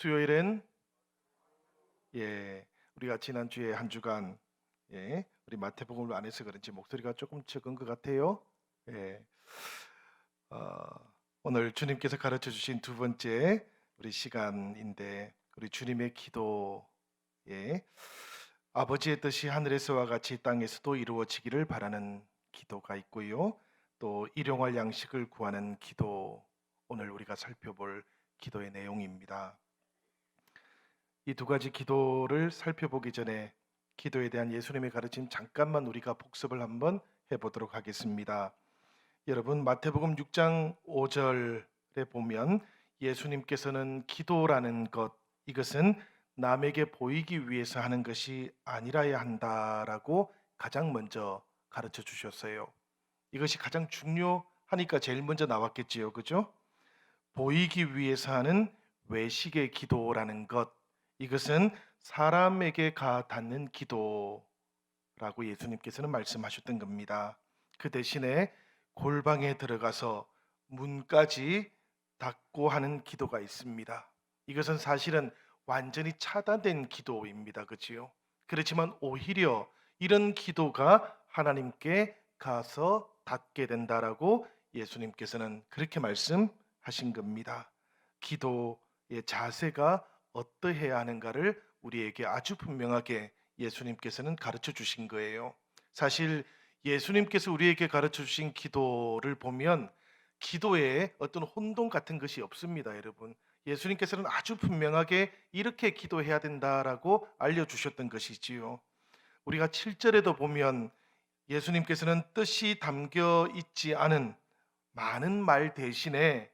수요일엔 우리가 지난주에 한 주간 우리 마태복음을 안 해서 그런지 목소리가 조금 적은 것 같아요. 예. 어, 오늘 주님께서 가르쳐 주신 두 번째 우리 시간인데 우리 주님의 기도 아버지의 뜻이 하늘에서와 같이 땅에서도 이루어지기를 바라는 기도가 있고요. 또 일용할 양식을 구하는 기도, 오늘 우리가 살펴볼 기도의 내용입니다. 이 두 가지 기도를 살펴보기 전에 기도에 대한 예수님의 가르침 잠깐만 우리가 복습을 한번 해보도록 하겠습니다. 여러분, 마태복음 6장 5절에 보면 예수님께서는 기도라는 것, 이것은 남에게 보이기 위해서 하는 것이 아니라야 한다라고 가장 먼저 가르쳐 주셨어요. 이것이 가장 중요하니까 제일 먼저 나왔겠지요, 그죠? 보이기 위해서 하는 외식의 기도라는 것, 이것은 사람에게 닿는 기도라고 예수님께서는 말씀하셨던 겁니다. 그 대신에 골방에 들어가서 문까지 닫고 하는 기도가 있습니다. 이것은 사실은 완전히 차단된 기도입니다. 그렇지요? 그렇지만 오히려 이런 기도가 하나님께 가서 닿게 된다라고 예수님께서는 그렇게 말씀하신 겁니다. 기도의 자세가 어떠해야 하는가를 우리에게 아주 분명하게 예수님께서는 가르쳐 주신 거예요. 사실 예수님께서 우리에게 가르쳐 주신 기도를 보면 기도에 어떤 혼동 같은 것이 없습니다, 여러분. 예수님께서는 아주 분명하게 이렇게 기도해야 된다라고 알려주셨던 것이지요. 우리가 7절에도 보면 예수님께서는 뜻이 담겨 있지 않은 많은 말 대신에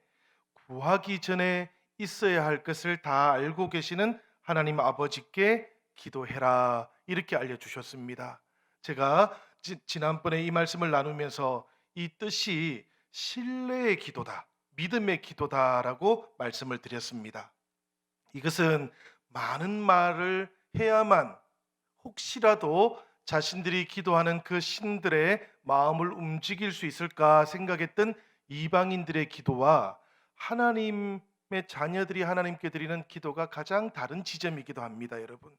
구하기 전에 있어야 할 것을 다 알고 계시는 하나님 아버지께 기도해라, 이렇게 알려주셨습니다. 제가 지난번에 이 말씀을 나누면서 이 뜻이 신뢰의 기도다, 믿음의 기도다라고 말씀을 드렸습니다. 이것은 많은 말을 해야만 혹시라도 자신들이 기도하는 그 신들의 마음을 움직일 수 있을까 생각했던 이방인들의 기도와 하나님의 자녀들이 하나님께 드리는 기도가 가장 다른 지점이기도 합니다, 여러분.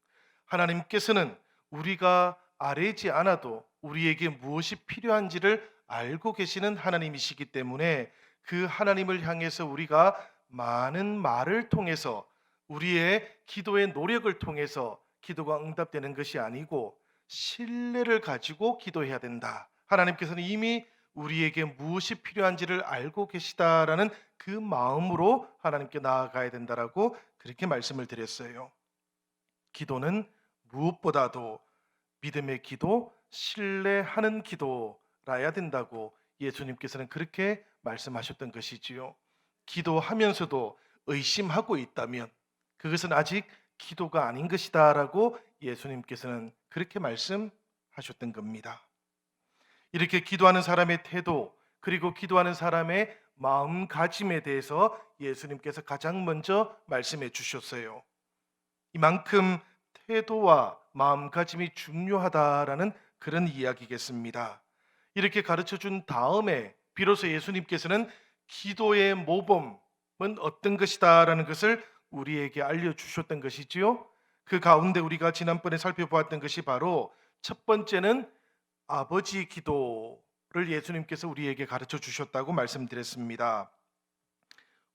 하나님께서는 우리가 아뢰지 않아도 우리에게 무엇이 필요한지를 알고 계시는 하나님이시기 때문에 그 하나님을 향해서 우리가 많은 말을 통해서, 우리의 기도의 노력을 통해서 기도가 응답되는 것이 아니고 신뢰를 가지고 기도해야 된다. 하나님께서는 이미 우리에게 무엇이 필요한지를 알고 계시다라는 그 마음으로 하나님께 나아가야 된다라고 그렇게 말씀을 드렸어요. 기도는 무엇보다도 믿음의 기도, 신뢰하는 기도라야 된다고 예수님께서는 그렇게 말씀하셨던 것이지요. 기도하면서도 의심하고 있다면 그것은 아직 기도가 아닌 것이다라고 예수님께서는 그렇게 말씀하셨던 겁니다. 이렇게 기도하는 사람의 태도, 그리고 기도하는 사람의 마음가짐에 대해서 예수님께서 가장 먼저 말씀해 주셨어요. 이만큼 태도와 마음가짐이 중요하다라는 그런 이야기겠습니다. 이렇게 가르쳐 준 다음에 비로소 예수님께서는 기도의 모범은 어떤 것이다라는 것을 우리에게 알려주셨던 것이지요. 그 가운데 우리가 지난번에 살펴보았던 것이 바로 첫 번째는 아버지 기도를 예수님께서 우리에게 가르쳐 주셨다고 말씀드렸습니다.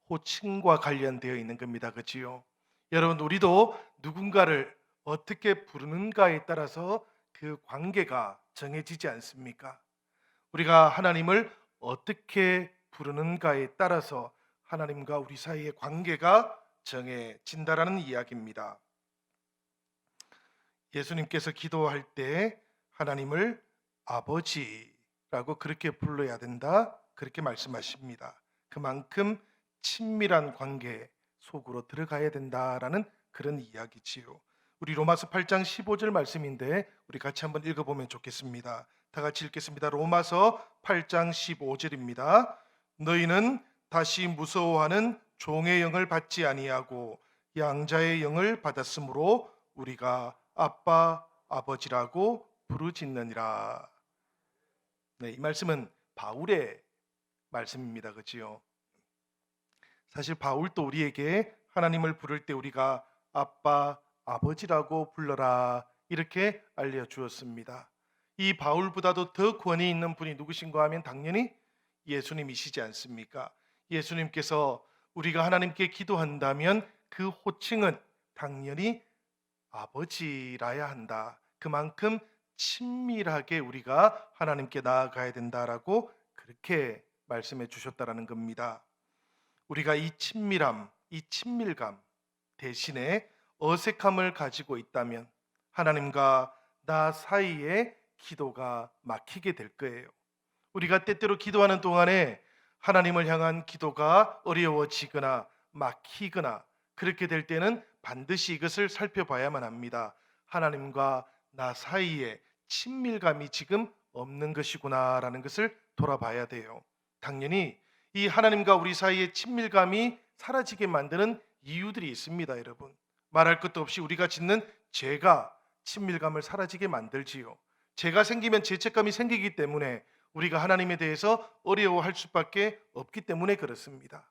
호칭과 관련되어 있는 겁니다. 그렇지요? 여러분, 우리도 누군가를 어떻게 부르는가에 따라서 그 관계가 정해지지 않습니까? 우리가 하나님을 어떻게 부르는가에 따라서 하나님과 우리 사이의 관계가 정해진다라는 이야기입니다. 예수님께서 기도할 때 하나님을 아버지라고 그렇게 불러야 된다, 그렇게 말씀하십니다. 그만큼 친밀한 관계 속으로 들어가야 된다라는 그런 이야기지요. 우리 로마서 8장 15절 말씀인데 우리 같이 한번 읽어보면 좋겠습니다. 다 같이 읽겠습니다. 로마서 8장 15절입니다. 너희는 다시 무서워하는 종의 영을 받지 아니하고 양자의 영을 받았으므로 우리가 아빠 아버지라고 부르짖느니라. 네, 이 말씀은 바울의 말씀입니다. 그렇지요? 사실 바울도 우리에게 하나님을 부를 때 우리가 아빠, 아버지라고 불러라 이렇게 알려주었습니다. 이 바울보다도 더 권위 있는 분이 누구신가 하면 당연히 예수님이시지 않습니까? 예수님께서 우리가 하나님께 기도한다면 그 호칭은 당연히 아버지라야 한다. 그만큼 친밀하게 우리가 하나님께 나아가야 된다라고 그렇게 말씀해 주셨다라는 겁니다. 우리가 이 친밀함, 이 친밀감 대신에 어색함을 가지고 있다면 하나님과 나 사이에 기도가 막히게 될 거예요. 우리가 때때로 기도하는 동안에 하나님을 향한 기도가 어려워지거나 막히거나 그렇게 될 때는 반드시 이것을 살펴봐야만 합니다. 하나님과 나 사이에 친밀감이 지금 없는 것이구나라는 것을 돌아봐야 돼요. 당연히 이 하나님과 우리 사이의 친밀감이 사라지게 만드는 이유들이 있습니다, 여러분. 말할 것도 없이 우리가 짓는 죄가 친밀감을 사라지게 만들지요. 죄가 생기면 죄책감이 생기기 때문에 우리가 하나님에 대해서 어려워할 수밖에 없기 때문에 그렇습니다.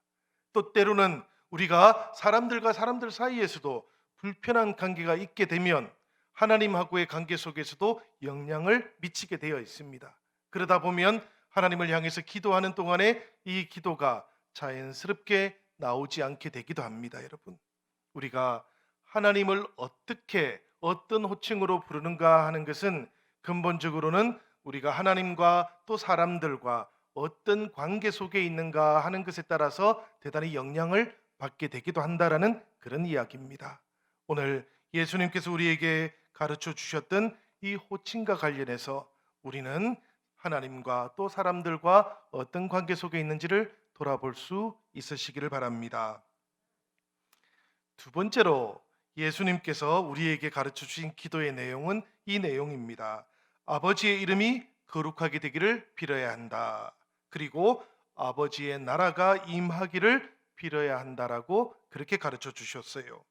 또 때로는 우리가 사람들과 사람들 사이에서도 불편한 관계가 있게 되면 하나님하고의 관계 속에서도 영향을 미치게 되어 있습니다. 그러다 보면 하나님을 향해서 기도하는 동안에 이 기도가 자연스럽게 나오지 않게 되기도 합니다, 여러분. 우리가 하나님을 어떻게 어떤 호칭으로 부르는가 하는 것은 근본적으로는 우리가 하나님과 또 사람들과 어떤 관계 속에 있는가 하는 것에 따라서 대단히 영향을 받게 되기도 한다라는 그런 이야기입니다. 오늘 예수님께서 우리에게 가르쳐 주셨던 이 호칭과 관련해서 우리는 하나님과 또 사람들과 어떤 관계 속에 있는지를 돌아볼 수 있으시기를 바랍니다. 두 번째로 예수님께서 우리에게 가르쳐 주신 기도의 내용은 이 내용입니다. 아버지의 이름이 거룩하게 되기를 빌어야 한다. 그리고 아버지의 나라가 임하기를 빌어야 한다라고 그렇게 가르쳐 주셨어요.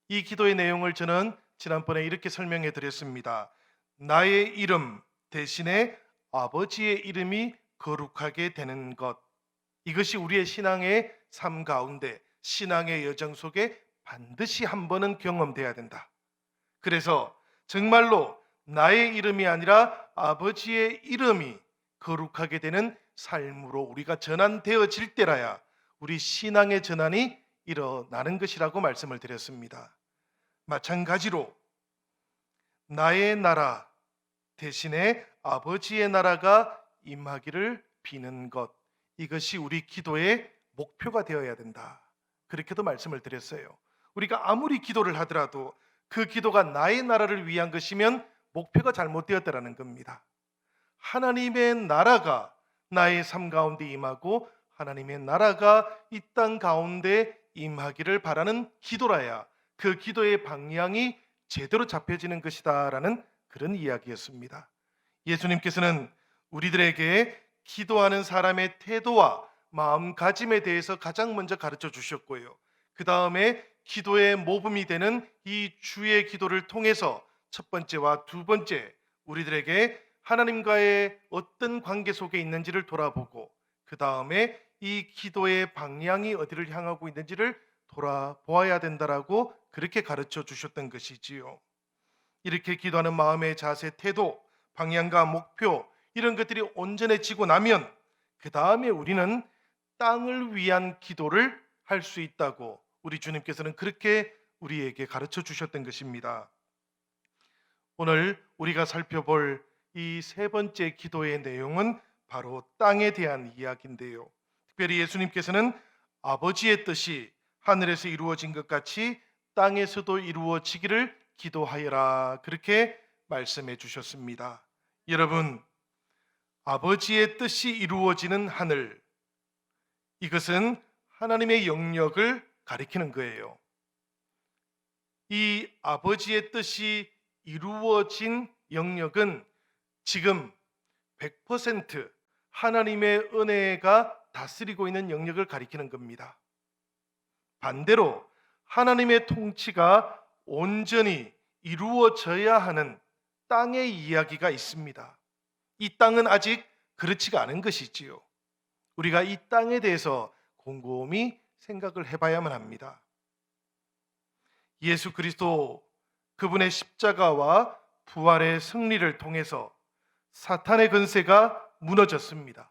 이 기도의 내용을 저는 지난번에 이렇게 설명해 드렸습니다. 나의 이름 대신에 아버지의 이름이 거룩하게 되는 것. 이것이 우리의 신앙의 삶 가운데 신앙의 여정 속에 반드시 한 번은 경험돼야 된다. 그래서 정말로 나의 이름이 아니라 아버지의 이름이 거룩하게 되는 삶으로 우리가 전환되어질 때라야 우리 신앙의 전환이 일어나는 것이라고 말씀을 드렸습니다. 마찬가지로 나의 나라 대신에 아버지의 나라가 임하기를 비는 것, 이것이 우리 기도의 목표가 되어야 된다. 그렇게도 말씀을 드렸어요. 우리가 아무리 기도를 하더라도 그 기도가 나의 나라를 위한 것이면 목표가 잘못되었다라는 겁니다. 하나님의 나라가 나의 삶 가운데 임하고 하나님의 나라가 이 땅 가운데 임하기를 바라는 기도라야 그 기도의 방향이 제대로 잡혀지는 것이다라는 그런 이야기였습니다. 예수님께서는 우리들에게 기도하는 사람의 태도와 마음가짐에 대해서 가장 먼저 가르쳐 주셨고요. 그 다음에 기도의 모범이 되는 이 주의 기도를 통해서 첫 번째와 두 번째 우리들에게 하나님과의 어떤 관계 속에 있는지를 돌아보고 그 다음에 이 기도의 방향이 어디를 향하고 있는지를 돌아보아야 된다라고 그렇게 가르쳐 주셨던 것이지요. 이렇게 기도하는 마음의 자세, 태도, 방향과 목표 이런 것들이 온전해지고 나면 그 다음에 우리는 땅을 위한 기도를 할 수 있다고 우리 주님께서는 그렇게 우리에게 가르쳐 주셨던 것입니다. 오늘 우리가 살펴볼 이 세 번째 기도의 내용은 바로 땅에 대한 이야기인데요. 특별히 예수님께서는 아버지의 뜻이 하늘에서 이루어진 것 같이 땅에서도 이루어지기를 기도하여라 그렇게 말씀해 주셨습니다. 여러분, 아버지의 뜻이 이루어지는 하늘, 이것은 하나님의 영역을 가리키는 거예요. 이 아버지의 뜻이 이루어진 영역은 지금 100% 하나님의 은혜가 다스리고 있는 영역을 가리키는 겁니다. 반대로 하나님의 통치가 온전히 이루어져야 하는 땅의 이야기가 있습니다. 이 땅은 아직 그렇지가 않은 것이지요. 우리가 이 땅에 대해서 곰곰이 생각을 해봐야만 합니다. 예수 그리스도 그분의 십자가와 부활의 승리를 통해서 사탄의 권세가 무너졌습니다.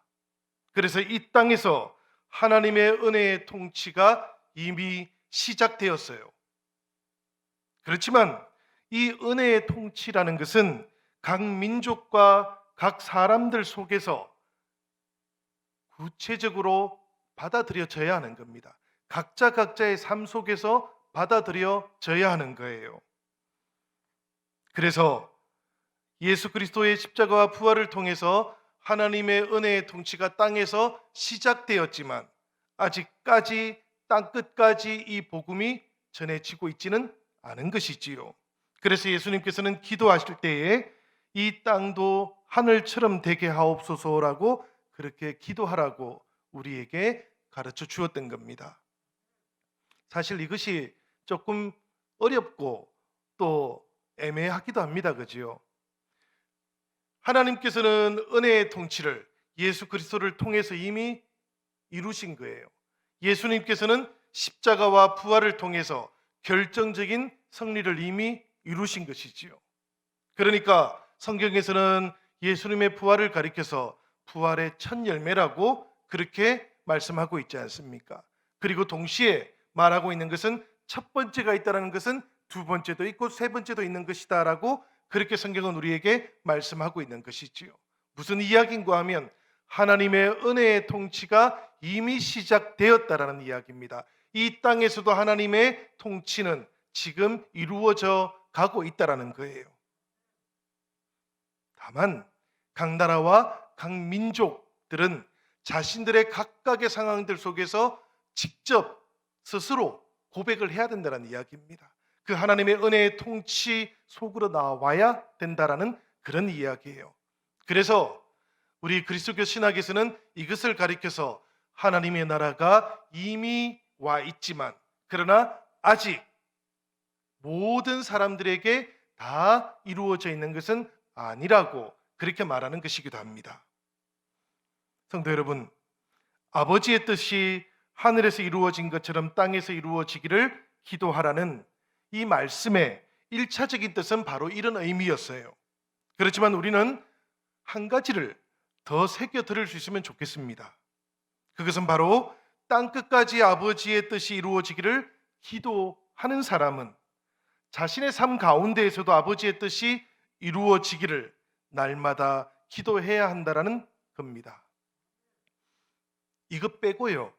그래서 이 땅에서 하나님의 은혜의 통치가 이미 시작되었어요. 그렇지만 이 은혜의 통치라는 것은 각 민족과 각 사람들 속에서 구체적으로 받아들여져야 하는 겁니다. 각자의 삶 속에서 받아들여져야 하는 거예요. 그래서 예수 그리스도의 십자가와 부활을 통해서 하나님의 은혜의 통치가 땅에서 시작되었지만 아직까지 땅끝까지 이 복음이 전해지고 있지는 않은 것이지요. 그래서 예수님께서는 기도하실 때에 이 땅도 하늘처럼 되게 하옵소서라고 그렇게 기도하라고 우리에게 가르쳐 주었던 겁니다. 사실 이것이 조금 어렵고 또 애매하기도 합니다. 그지요? 하나님께서는 은혜의 통치를 예수 그리스도를 통해서 이미 이루신 거예요. 예수님께서는 십자가와 부활을 통해서 결정적인 승리를 이미 이루신 것이지요. 그러니까 성경에서는 예수님의 부활을 가리켜서 부활의 첫 열매라고 그렇게 말씀하고 있지 않습니까? 그리고 동시에 말하고 있는 것은 첫 번째가 있다는 것은 두 번째도 있고 세 번째도 있는 것이다라고 그렇게 성경은 우리에게 말씀하고 있는 것이지요. 무슨 이야기인가 하면 하나님의 은혜의 통치가 이미 시작되었다라는 이야기입니다. 이 땅에서도 하나님의 통치는 지금 이루어져 가고 있다라는 거예요. 다만 각 나라와 각 민족들은 자신들의 각각의 상황들 속에서 직접 스스로 고백을 해야 된다는 이야기입니다. 그 하나님의 은혜의 통치 속으로 나와야 된다라는 그런 이야기예요. 그래서 우리 그리스도교 신학에서는 이것을 가리켜서 하나님의 나라가 이미 와 있지만 그러나 아직 모든 사람들에게 다 이루어져 있는 것은 아니라고 그렇게 말하는 것이기도 합니다. 성도 여러분, 아버지의 뜻이 하늘에서 이루어진 것처럼 땅에서 이루어지기를 기도하라는 이 말씀의 1차적인 뜻은 바로 이런 의미였어요. 그렇지만 우리는 한 가지를 더 새겨 들을 수 있으면 좋겠습니다. 그것은 바로 땅끝까지 아버지의 뜻이 이루어지기를 기도하는 사람은 자신의 삶 가운데에서도 아버지의 뜻이 이루어지기를 날마다 기도해야 한다라는 겁니다. 이것 빼고요,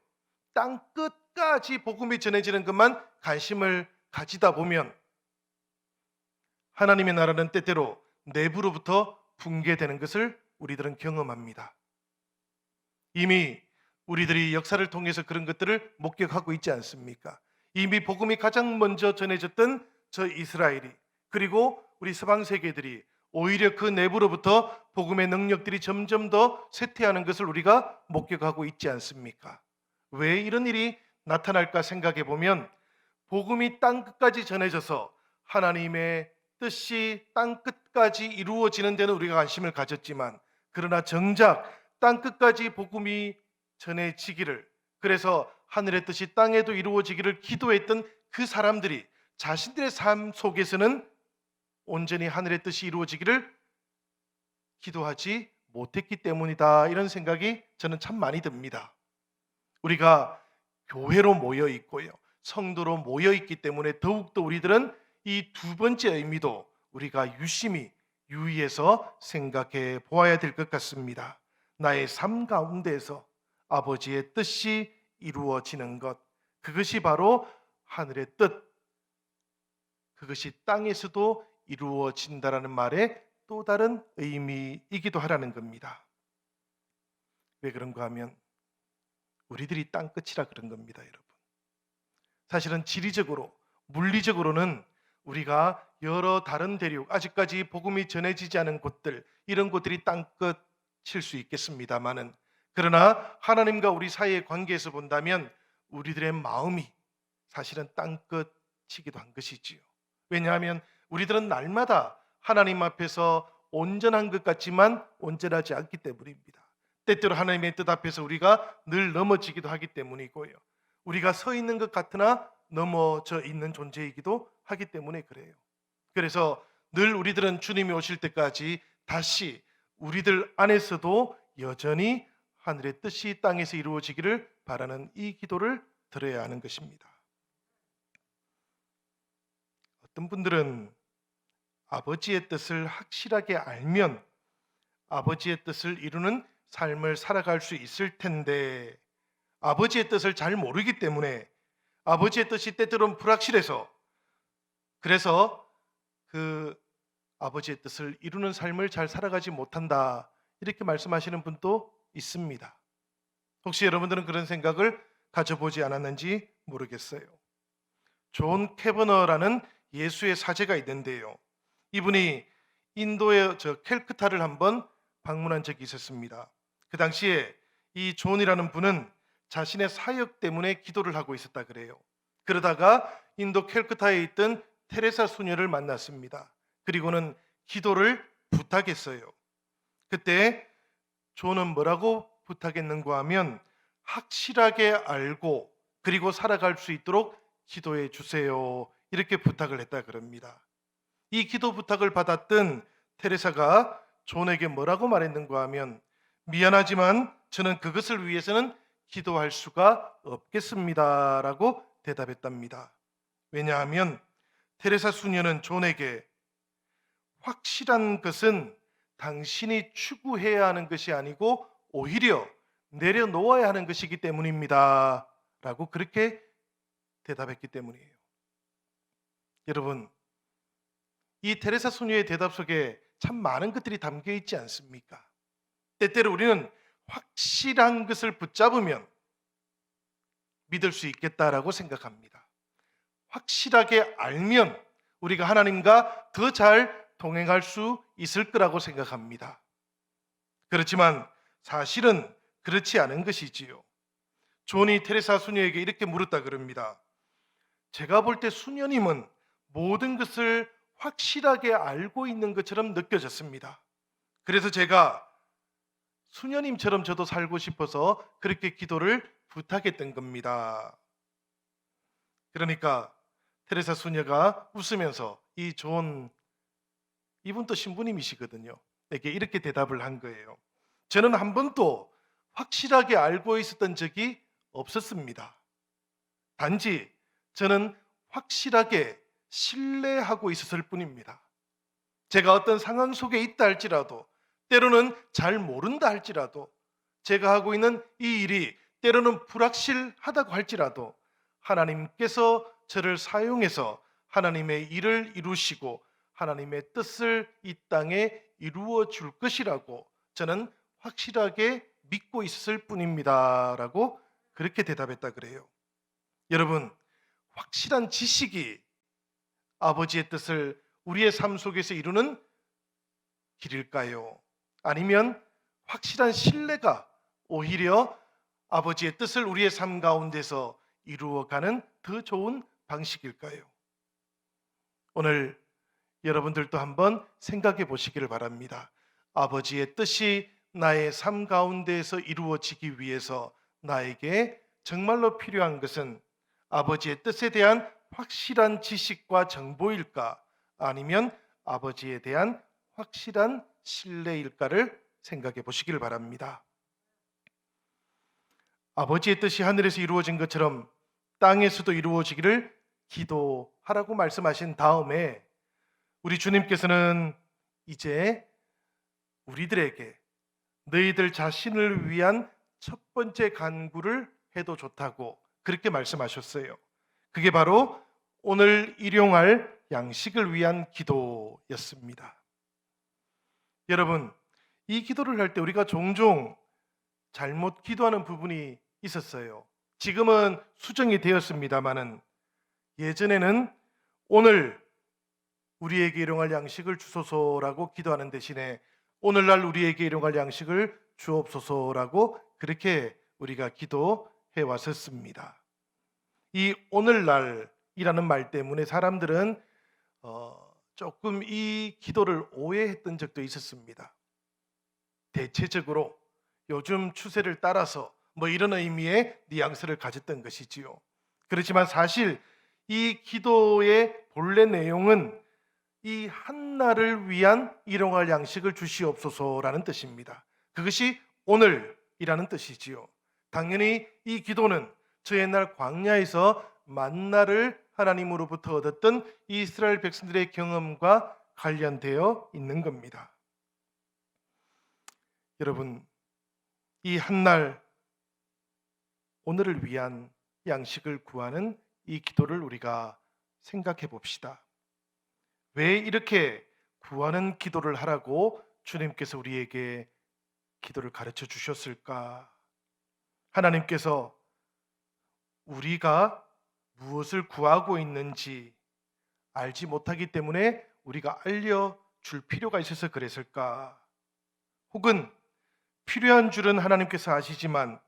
땅끝까지 복음이 전해지는 것만 관심을 가지다 보면 하나님의 나라는 때때로 내부로부터 붕괴되는 것을 우리들은 경험합니다. 이미 우리들이 역사를 통해서 그런 것들을 목격하고 있지 않습니까? 이미 복음이 가장 먼저 전해졌던 저 이스라엘이, 그리고 우리 서방 세계들이 오히려 그 내부로부터 복음의 능력들이 점점 더 쇠퇴하는 것을 우리가 목격하고 있지 않습니까? 왜 이런 일이 나타날까 생각해 보면 복음이 땅끝까지 전해져서 하나님의 뜻이 땅끝까지 이루어지는 데는 우리가 관심을 가졌지만, 그러나 정작 땅끝까지 복음이 전해지기를, 그래서 하늘의 뜻이 땅에도 이루어지기를 기도했던 그 사람들이 자신들의 삶 속에서는 온전히 하늘의 뜻이 이루어지기를 기도하지 못했기 때문이다, 이런 생각이 저는 참 많이 듭니다. 우리가 교회로 모여 있고요, 성도로 모여 있기 때문에 더욱더 우리들은 이 두 번째 의미도 우리가 유심히 유의해서 생각해 보아야 될 것 같습니다. 나의 삶 가운데에서 아버지의 뜻이 이루어지는 것, 그것이 바로 하늘의 뜻, 그것이 땅에서도 이루어진다라는 말의 또 다른 의미이기도 하라는 겁니다. 왜 그런가 하면 우리들이 땅끝이라 그런 겁니다, 여러분. 사실은 지리적으로, 물리적으로는 우리가 여러 다른 대륙, 아직까지 복음이 전해지지 않은 곳들, 이런 곳들이 땅끝일 수 있겠습니다만은, 그러나 하나님과 우리 사이의 관계에서 본다면 우리들의 마음이 사실은 땅끝이기도 한 것이지요. 왜냐하면 우리들은 날마다 하나님 앞에서 온전한 것 같지만 온전하지 않기 때문입니다. 때때로 하나님의 뜻 앞에서 우리가 늘 넘어지기도 하기 때문이고요. 우리가 서 있는 것 같으나 넘어져 있는 존재이기도 하기 때문에 그래요. 그래서 늘 우리들은 주님이 오실 때까지 다시 우리들 안에서도 여전히 하늘의 뜻이 땅에서 이루어지기를 바라는 이 기도를 드려야 하는 것입니다. 어떤 분들은 아버지의 뜻을 확실하게 알면 아버지의 뜻을 이루는 삶을 살아갈 수 있을 텐데, 아버지의 뜻을 잘 모르기 때문에 아버지의 뜻이 때때로는 불확실해서, 그래서 그 아버지의 뜻을 이루는 삶을 잘 살아가지 못한다, 이렇게 말씀하시는 분도 있습니다. 혹시 여러분들은 그런 생각을 가져보지 않았는지 모르겠어요. 존 캐버너라는 예수의 사제가 있는데요, 이분이 인도의 캘크타를 한번 방문한 적이 있었습니다. 그 당시에 이 존이라는 분은 자신의 사역 때문에 기도를 하고 있었다 그래요. 그러다가 인도 캘크타에 있던 테레사 수녀를 만났습니다. 그리고는 기도를 부탁했어요. 그때 존은 뭐라고 부탁했는가 하면, 확실하게 알고 그리고 살아갈 수 있도록 기도해 주세요, 이렇게 부탁을 했다 그럽니다. 이 기도 부탁을 받았던 테레사가 존에게 뭐라고 말했는가 하면, 미안하지만 저는 그것을 위해서는 기도할 수가 없겠습니다 라고 대답했답니다. 왜냐하면 테레사 수녀는 존에게 확실한 것은 당신이 추구해야 하는 것이 아니고 오히려 내려놓아야 하는 것이기 때문입니다 라고 그렇게 대답했기 때문이에요. 여러분, 이 테레사 수녀의 대답 속에 참 많은 것들이 담겨 있지 않습니까? 때때로 우리는 확실한 것을 붙잡으면 믿을 수 있겠다라고 생각합니다. 확실하게 알면 우리가 하나님과 더 잘 동행할 수 있을 거라고 생각합니다. 그렇지만 사실은 그렇지 않은 것이지요. 존이 테레사 수녀에게 이렇게 물었다 그럽니다. 제가 볼 때 수녀님은 모든 것을 확실하게 알고 있는 것처럼 느껴졌습니다. 그래서 제가 수녀님처럼 저도 살고 싶어서 그렇게 기도를 부탁했던 겁니다. 그러니까 테레사 수녀가 웃으면서 이 존, 이분도 신부님이시거든요, 에게 이렇게 대답을 한 거예요. 저는 한 번도 확실하게 알고 있었던 적이 없었습니다. 단지 저는 확실하게 신뢰하고 있었을 뿐입니다. 제가 어떤 상황 속에 있다 할지라도, 때로는 잘 모른다 할지라도, 제가 하고 있는 이 일이 때로는 불확실하다고 할지라도 하나님께서 저를 사용해서 하나님의 일을 이루시고 하나님의 뜻을 이 땅에 이루어 줄 것이라고 저는 확실하게 믿고 있을 뿐입니다 라고 그렇게 대답했다 그래요. 여러분, 확실한 지식이 아버지의 뜻을 우리의 삶 속에서 이루는 길일까요? 아니면 확실한 신뢰가 오히려 아버지의 뜻을 우리의 삶 가운데서 이루어가는 더 좋은 방식일까요? 오늘 여러분들도 한번 생각해 보시기를 바랍니다. 아버지의 뜻이 나의 삶 가운데에서 이루어지기 위해서 나에게 정말로 필요한 것은 아버지의 뜻에 대한 확실한 지식과 정보일까, 아니면 아버지에 대한 확실한 신뢰일까를 생각해 보시기를 바랍니다. 아버지의 뜻이 하늘에서 이루어진 것처럼 땅에서도 이루어지기를 기도하라고 말씀하신 다음에 우리 주님께서는 이제 우리들에게 너희들 자신을 위한 첫 번째 간구를 해도 좋다고 그렇게 말씀하셨어요. 그게 바로 오늘 일용할 양식을 위한 기도였습니다. 여러분, 이 기도를 할 때 우리가 종종 잘못 기도하는 부분이 있었어요. 지금은 수정이 되었습니다마는 예전에는 오늘 우리에게 일용할 양식을 주소서라고 기도하는 대신에 오늘날 우리에게 일용할 양식을 주옵소서라고 그렇게 우리가 기도해 왔었습니다. 이 오늘날이라는 말 때문에 사람들은 조금 이 기도를 오해했던 적도 있었습니다. 대체적으로 요즘 추세를 따라서 뭐 이런 의미의 뉘앙스를 가졌던 것이지요. 그렇지만 사실 이 기도의 본래 내용은 이 한나를 위한 일용할 양식을 주시옵소서라는 뜻입니다. 그것이 오늘이라는 뜻이지요. 당연히 이 기도는 저 옛날 광야에서 만나를 하나님으로부터 얻었던 이스라엘 백성들의 경험과 관련되어 있는 겁니다. 여러분, 이 한날 오늘을 위한 양식을 구하는 이 기도를 우리가 생각해 봅시다. 왜 이렇게 구하는 기도를 하라고 주님께서 우리에게 기도를 가르쳐 주셨을까? 하나님께서 우리가 무엇을 구하고 있는지 알지 못하기 때문에 우리가 알려줄 필요가 있어서 그랬을까? 혹은 필요한 줄은 하나님께서 아시지만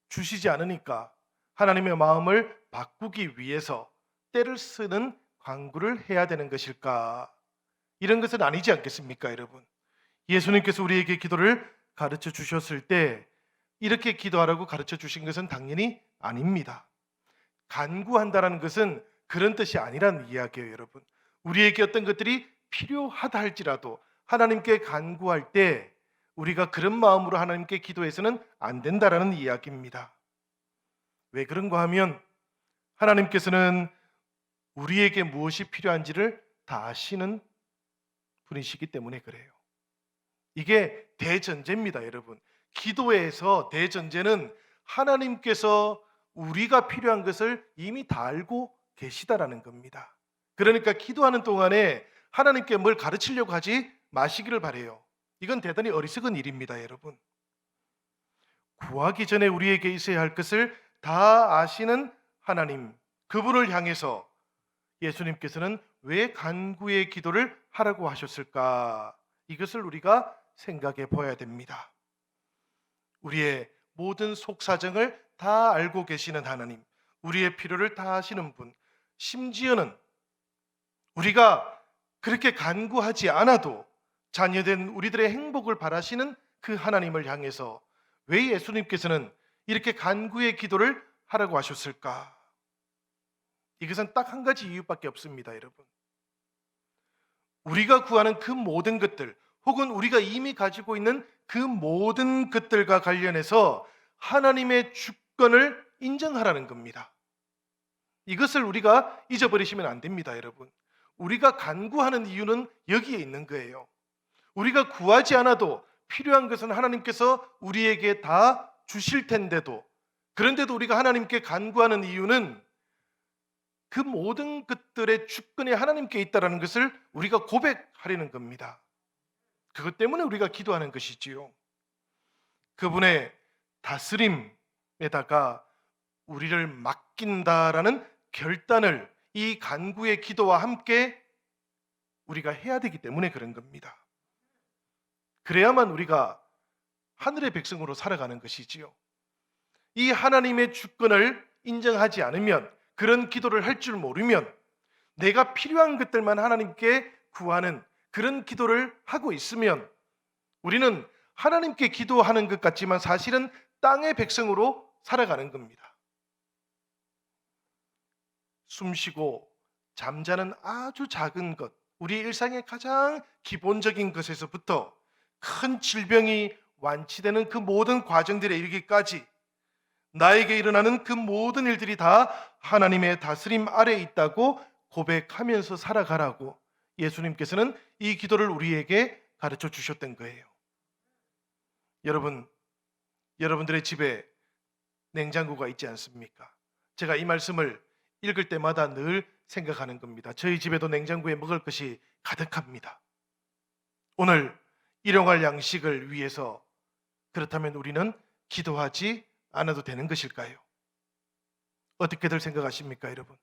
주시지 않으니까 하나님의 마음을 바꾸기 위해서 때를 쓰는 강구를 해야 되는 것일까? 이런 것은 아니지 않겠습니까, 여러분? 예수님께서 우리에게 기도를 가르쳐 주셨을 때 이렇게 기도하라고 가르쳐 주신 것은 당연히 아닙니다. 간구한다는 것은 그런 뜻이 아니라는 이야기예요, 여러분. 우리에게 어떤 것들이 필요하다 할지라도 하나님께 간구할 때 우리가 그런 마음으로 하나님께 기도해서는 안 된다라는 이야기입니다. 왜 그런가 하면 하나님께서는 우리에게 무엇이 필요한지를 다 아시는 분이시기 때문에 그래요. 이게 대전제입니다, 여러분. 기도에서 대전제는 하나님께서 우리가 필요한 것을 이미 다 알고 계시다라는 겁니다. 그러니까 기도하는 동안에 하나님께 뭘 가르치려고 하지 마시기를 바래요. 이건 대단히 어리석은 일입니다, 여러분. 구하기 전에 우리에게 있어야 할 것을 다 아시는 하나님, 그분을 향해서 예수님께서는 왜 간구의 기도를 하라고 하셨을까? 이것을 우리가 생각해 봐야 됩니다. 우리의 모든 속사정을 다 알고 계시는 하나님, 우리의 필요를 다 아시는 분, 심지어는 우리가 그렇게 간구하지 않아도 자녀된 우리들의 행복을 바라시는 그 하나님을 향해서 왜 예수님께서는 이렇게 간구의 기도를 하라고 하셨을까? 이것은 딱 한 가지 이유밖에 없습니다, 여러분. 우리가 구하는 그 모든 것들, 혹은 우리가 이미 가지고 있는 그 모든 것들과 관련해서 하나님의 주권을 인정하라는 겁니다. 이것을 우리가 잊어버리시면 안 됩니다, 여러분. 우리가 간구하는 이유는 여기에 있는 거예요. 우리가 구하지 않아도 필요한 것은 하나님께서 우리에게 다 주실 텐데도, 그런데도 우리가 하나님께 간구하는 이유는 그 모든 것들의 주권이 하나님께 있다는 것을 우리가 고백하려는 겁니다. 그것 때문에 우리가 기도하는 것이지요. 그분의 다스림에다가 우리를 맡긴다라는 결단을 이 간구의 기도와 함께 우리가 해야 되기 때문에 그런 겁니다. 그래야만 우리가 하늘의 백성으로 살아가는 것이지요. 이 하나님의 주권을 인정하지 않으면, 그런 기도를 할 줄 모르면 내가 필요한 것들만 하나님께 구하는 그런 기도를 하고 있으면 우리는 하나님께 기도하는 것 같지만 사실은 땅의 백성으로 살아가는 겁니다. 숨쉬고 잠자는 아주 작은 것, 우리 일상의 가장 기본적인 것에서부터 큰 질병이 완치되는 그 모든 과정들에 이르기까지 나에게 일어나는 그 모든 일들이 다 하나님의 다스림 아래에 있다고 고백하면서 살아가라고 예수님께서는 이 기도를 우리에게 가르쳐 주셨던 거예요. 여러분, 여러분들의 집에 냉장고가 있지 않습니까? 제가 이 말씀을 읽을 때마다 늘 생각하는 겁니다. 저희 집에도 냉장고에 먹을 것이 가득합니다. 오늘 일용할 양식을 위해서 그렇다면 우리는 기도하지 않아도 되는 것일까요? 어떻게들 생각하십니까, 여러분?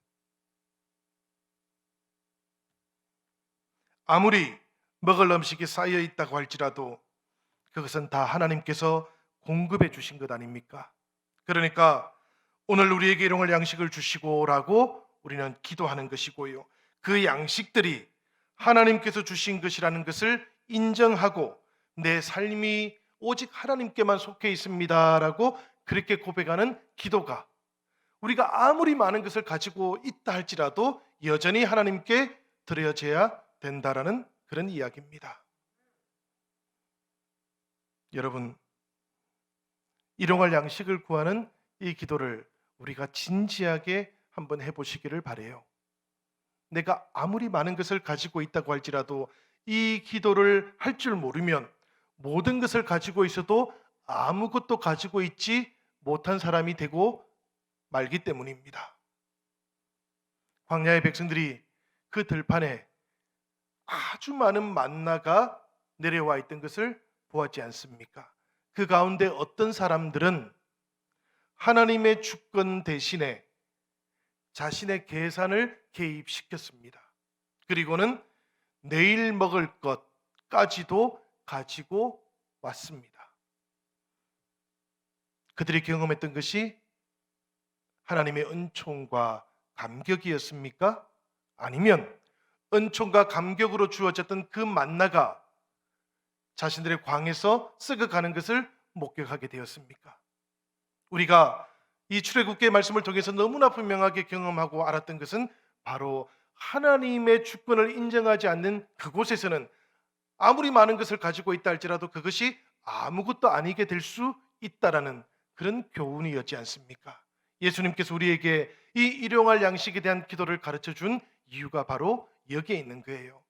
아무리 먹을 음식이 쌓여 있다고 할지라도 그것은 다 하나님께서 공급해 주신 것 아닙니까? 그러니까 오늘 우리에게 일용할 양식을 주시고라고 우리는 기도하는 것이고요. 그 양식들이 하나님께서 주신 것이라는 것을 인정하고 내 삶이 오직 하나님께만 속해 있습니다라고 그렇게 고백하는 기도가 우리가 아무리 많은 것을 가지고 있다 할지라도 여전히 하나님께 드려져야 된다라는 그런 이야기입니다. 여러분, 일용할 양식을 구하는 이 기도를 우리가 진지하게 한번 해보시기를 바라요. 내가 아무리 많은 것을 가지고 있다고 할지라도 이 기도를 할 줄 모르면 모든 것을 가지고 있어도 아무것도 가지고 있지 못한 사람이 되고 말기 때문입니다. 광야의 백성들이 그 들판에 아주 많은 만나가 내려와 있던 것을 보았지 않습니까? 그 가운데 어떤 사람들은 하나님의 주권 대신에 자신의 계산을 개입시켰습니다. 그리고는 내일 먹을 것까지도 가지고 왔습니다. 그들이 경험했던 것이 하나님의 은총과 감격이었습니까? 아니면 은총과 감격으로 주어졌던 그 만나가 자신들의 광에서 썩어가는 것을 목격하게 되었습니까? 우리가 이 출애굽기의 말씀을 통해서 너무나 분명하게 경험하고 알았던 것은 바로 하나님의 주권을 인정하지 않는 그곳에서는 아무리 많은 것을 가지고 있다 할지라도 그것이 아무것도 아니게 될 수 있다라는 그런 교훈이었지 않습니까? 예수님께서 우리에게 이 일용할 양식에 대한 기도를 가르쳐 준 이유가 바로 여기에 있는 거예요.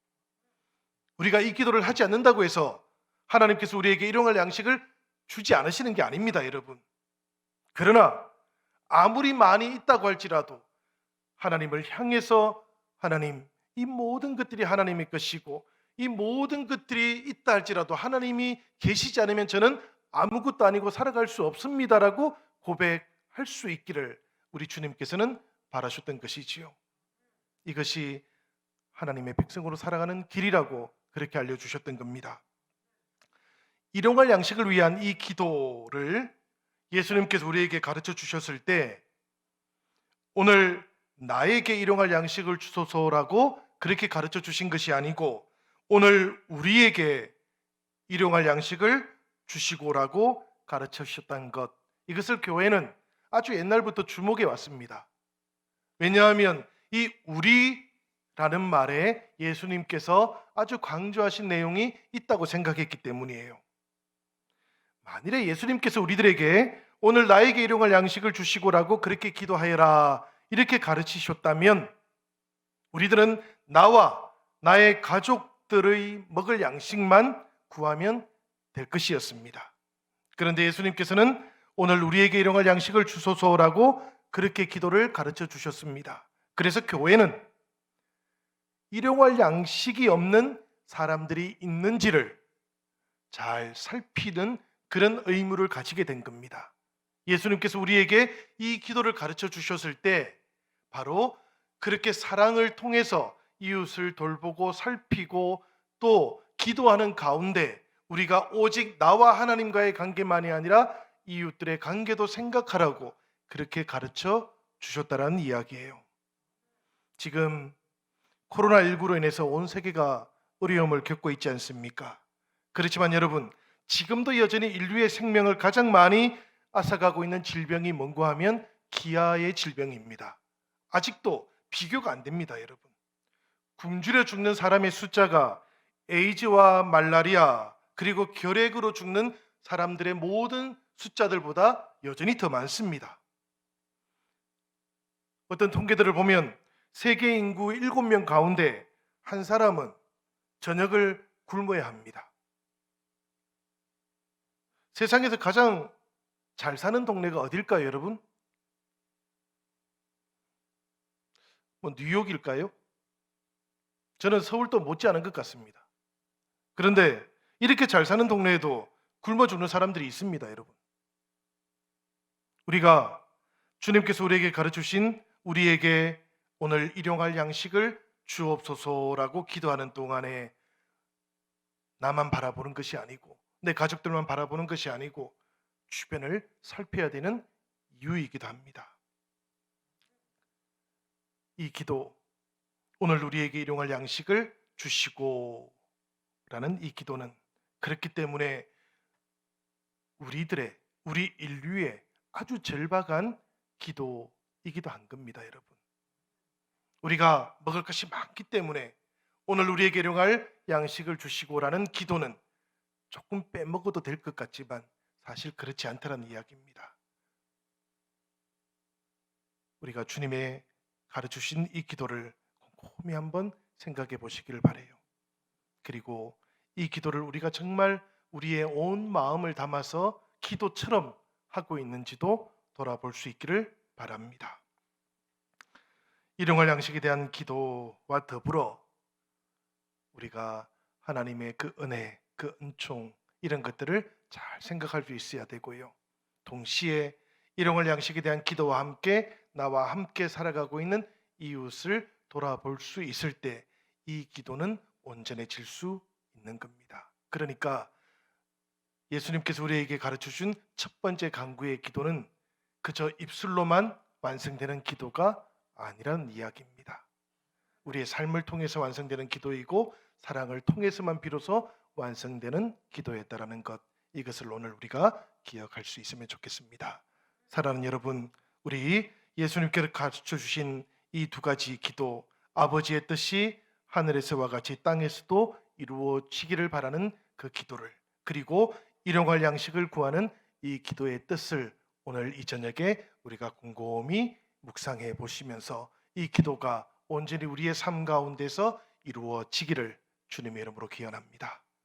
우리가 이 기도를 하지 않는다고 해서 하나님께서 우리에게 일용할 양식을 주지 않으시는 게 아닙니다, 여러분. 그러나 아무리 많이 있다고 할지라도 하나님을 향해서 하나님, 이 모든 것들이 하나님의 것이고 이 모든 것들이 있다 할지라도 하나님이 계시지 않으면 저는 아무것도 아니고 살아갈 수 없습니다라고 고백할 수 있기를 우리 주님께서는 바라셨던 것이지요. 이것이 하나님의 백성으로 살아가는 길이라고 그렇게 알려주셨던 겁니다. 일용할 양식을 위한 이 기도를 예수님께서 우리에게 가르쳐 주셨을 때 오늘 나에게 일용할 양식을 주소서라고 그렇게 가르쳐 주신 것이 아니고 오늘 우리에게 일용할 양식을 주시고라고 가르쳐 주셨다는 것, 이것을 교회는 아주 옛날부터 주목해 왔습니다. 왜냐하면 이 우리라는 말에 예수님께서 아주 강조하신 내용이 있다고 생각했기 때문이에요. 만일에 예수님께서 우리들에게 오늘 나에게 일용할 양식을 주시고라고 그렇게 기도하여라 이렇게 가르치셨다면 우리들은 나와 나의 가족들의 먹을 양식만 구하면 될 것이었습니다. 그런데 예수님께서는 오늘 우리에게 일용할 양식을 주소서라고 그렇게 기도를 가르쳐 주셨습니다. 그래서 교회는 일용할 양식이 없는 사람들이 있는지를 잘 살피는 그런 의무를 가지게 된 겁니다. 예수님께서 우리에게 이 기도를 가르쳐 주셨을 때 바로 그렇게 사랑을 통해서 이웃을 돌보고 살피고 또 기도하는 가운데 우리가 오직 나와 하나님과의 관계만이 아니라 이웃들의 관계도 생각하라고 그렇게 가르쳐 주셨다는 이야기예요. 지금 코로나19로 인해서 온 세계가 어려움을 겪고 있지 않습니까? 그렇지만 여러분, 지금도 여전히 인류의 생명을 가장 많이 앗아가고 있는 질병이 뭔가 하면 기아의 질병입니다. 아직도 비교가 안 됩니다, 여러분. 굶주려 죽는 사람의 숫자가 에이즈와 말라리아 그리고 결핵으로 죽는 사람들의 모든 숫자들보다 여전히 더 많습니다. 어떤 통계들을 보면 세계 인구 7명 가운데 한 사람은 저녁을 굶어야 합니다. 세상에서 가장 잘 사는 동네가 어딜까요, 여러분? 뉴욕일까요? 저는 서울도 못지않은 것 같습니다. 그런데 이렇게 잘 사는 동네에도 굶어 죽는 사람들이 있습니다, 여러분. 우리가 주님께서 우리에게 가르치신 우리에게 오늘 일용할 양식을 주옵소서라고 기도하는 동안에 나만 바라보는 것이 아니고 내 가족들만 바라보는 것이 아니고 주변을 살펴야 되는 이유이기도 합니다. 이 기도, 오늘 우리에게 일용할 양식을 주시고 라는 이 기도는 그렇기 때문에 우리 인류의 아주 절박한 기도이기도 한 겁니다, 여러분. 우리가 먹을 것이 많기 때문에 오늘 우리에게 일용할 양식을 주시고라는 기도는 조금 빼먹어도 될 것 같지만 사실 그렇지 않다는 이야기입니다. 우리가 주님의 가르쳐주신 이 기도를 곰곰이 한번 생각해 보시기를 바라요. 그리고 이 기도를 우리가 정말 우리의 온 마음을 담아서 기도처럼 하고 있는지도 돌아볼 수 있기를 바랍니다. 일용할 양식에 대한 기도와 더불어 우리가 하나님의 그 은혜, 그 은총 이런 것들을 잘 생각할 수 있어야 되고요. 동시에 일용할 양식에 대한 기도와 함께 나와 함께 살아가고 있는 이웃을 돌아볼 수 있을 때 이 기도는 온전해질 수 있는 겁니다. 그러니까 예수님께서 우리에게 가르쳐 준 첫 번째 강구의 기도는 그저 입술로만 완성되는 기도가 아니라는 이야기입니다. 우리의 삶을 통해서 완성되는 기도이고 사랑을 통해서만 비로소 완성되는 기도였다라는 것, 이것을 오늘 우리가 기억할 수 있으면 좋겠습니다. 사랑하는 여러분, 우리 예수님께서 가르쳐 주신 이 두 가지 기도, 아버지의 뜻이 하늘에서와 같이 땅에서도 이루어지기를 바라는 그 기도를, 그리고 일용할 양식을 구하는 이 기도의 뜻을 오늘 이 저녁에 우리가 곰곰이 묵상해 보시면서 이 기도가 온전히 우리의 삶 가운데서 이루어지기를 주님의 이름으로 기원합니다.